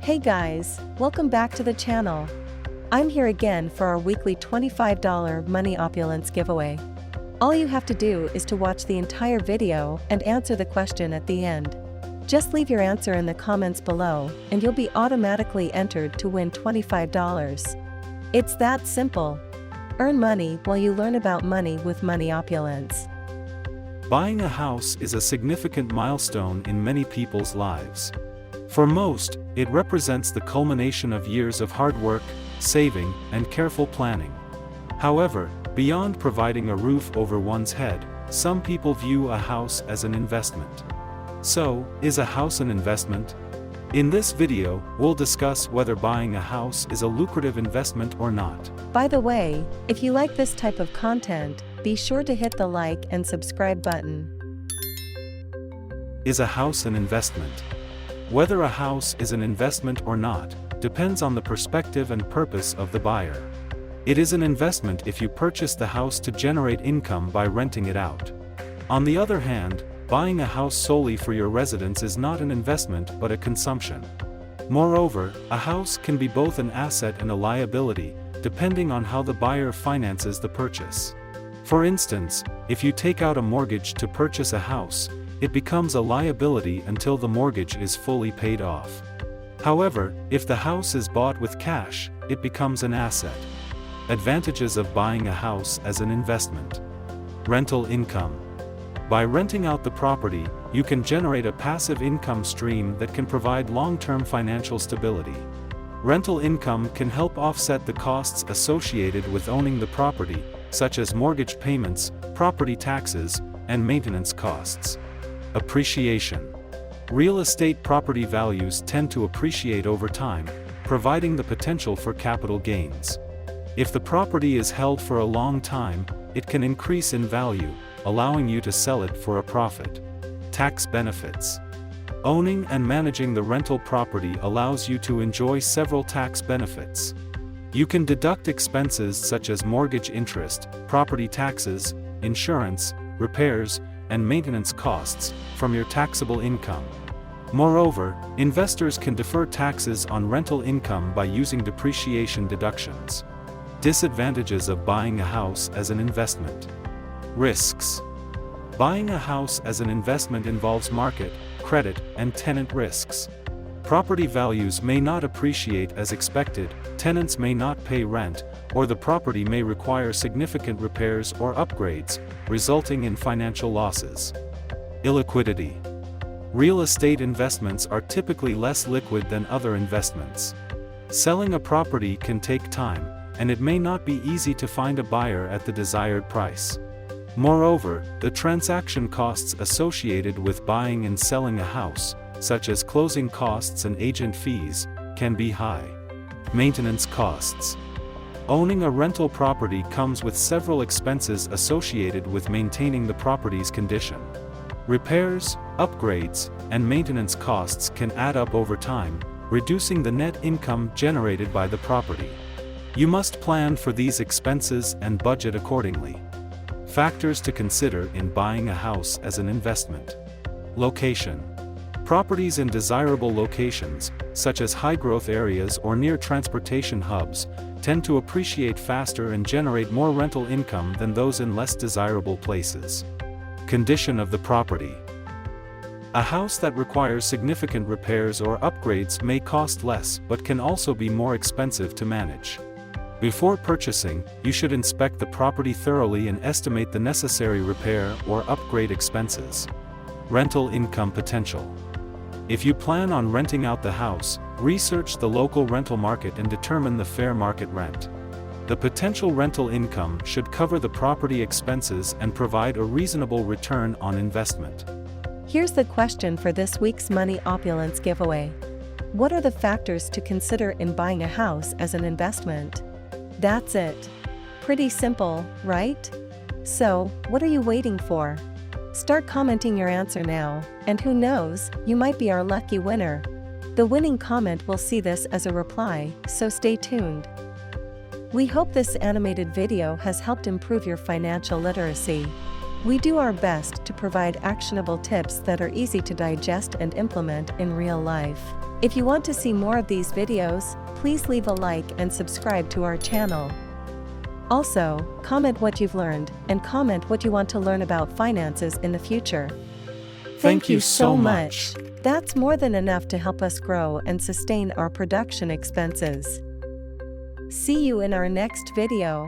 Hey guys, welcome back to the channel. I'm here again for our weekly $25 Money Opulence giveaway. All you have to do is to watch the entire video and answer the question at the end. Just leave your answer in the comments below and you'll be automatically entered to win $25. It's that simple. Earn money while you learn about money with Money Opulence. Buying a house is a significant milestone in many people's lives. For most, it represents the culmination of years of hard work, saving, and careful planning. However, beyond providing a roof over one's head, some people view a house as an investment. So, is a house an investment? In this video, we'll discuss whether buying a house is a lucrative investment or not. By the way, if you like this type of content, be sure to hit the like and subscribe button. Is a house an investment? Whether a house is an investment or not, depends on the perspective and purpose of the buyer. It is an investment if you purchase the house to generate income by renting it out. On the other hand, buying a house solely for your residence is not an investment but a consumption. Moreover, a house can be both an asset and a liability, depending on how the buyer finances the purchase. For instance, if you take out a mortgage to purchase a house, it becomes a liability until the mortgage is fully paid off. However, if the house is bought with cash, it becomes an asset. Advantages of buying a house as an investment. Rental income. By renting out the property, you can generate a passive income stream that can provide long-term financial stability. Rental income can help offset the costs associated with owning the property, such as mortgage payments, property taxes, and maintenance costs. Appreciation. Real estate property values tend to appreciate over time, providing the potential for capital gains. If the property is held for a long time, it can increase in value, allowing you to sell it for a profit. Tax benefits. Owning and managing the rental property allows you to enjoy several tax benefits. You can deduct expenses such as mortgage interest, property taxes, insurance, repairs, and maintenance costs from your taxable income. Moreover, investors can defer taxes on rental income by using depreciation deductions. Disadvantages of buying a house as an investment. Risks. Buying a house as an investment involves market, credit, and tenant risks. Property values may not appreciate as expected, tenants may not pay rent, or the property may require significant repairs or upgrades, resulting in financial losses. Illiquidity. Real estate investments are typically less liquid than other investments. Selling a property can take time, and it may not be easy to find a buyer at the desired price. Moreover, the transaction costs associated with buying and selling a house, such as closing costs and agent fees, can be high. Maintenance costs. Owning a rental property comes with several expenses associated with maintaining the property's condition. Repairs, upgrades, and maintenance costs can add up over time, reducing the net income generated by the property. You must plan for these expenses and budget accordingly. Factors to consider in buying a house as an investment. Location. Properties in desirable locations, such as high-growth areas or near transportation hubs, tend to appreciate faster and generate more rental income than those in less desirable places. Condition of the property. A house that requires significant repairs or upgrades may cost less but can also be more expensive to manage. Before purchasing, you should inspect the property thoroughly and estimate the necessary repair or upgrade expenses. Rental income potential. If you plan on renting out the house, research the local rental market and determine the fair market rent. The potential rental income should cover the property expenses and provide a reasonable return on investment. Here's the question for this week's Money Opulence giveaway. What are the factors to consider in buying a house as an investment? That's it. Pretty simple, right? So, what are you waiting for? Start commenting your answer now, and who knows, you might be our lucky winner. The winning comment will see this as a reply, so stay tuned. We hope this animated video has helped improve your financial literacy. We do our best to provide actionable tips that are easy to digest and implement in real life. If you want to see more of these videos, please leave a like and subscribe to our channel. Also, comment what you've learned and comment what you want to learn about finances in the future. Thank you so much. That's more than enough to help us grow and sustain our production expenses. See you in our next video.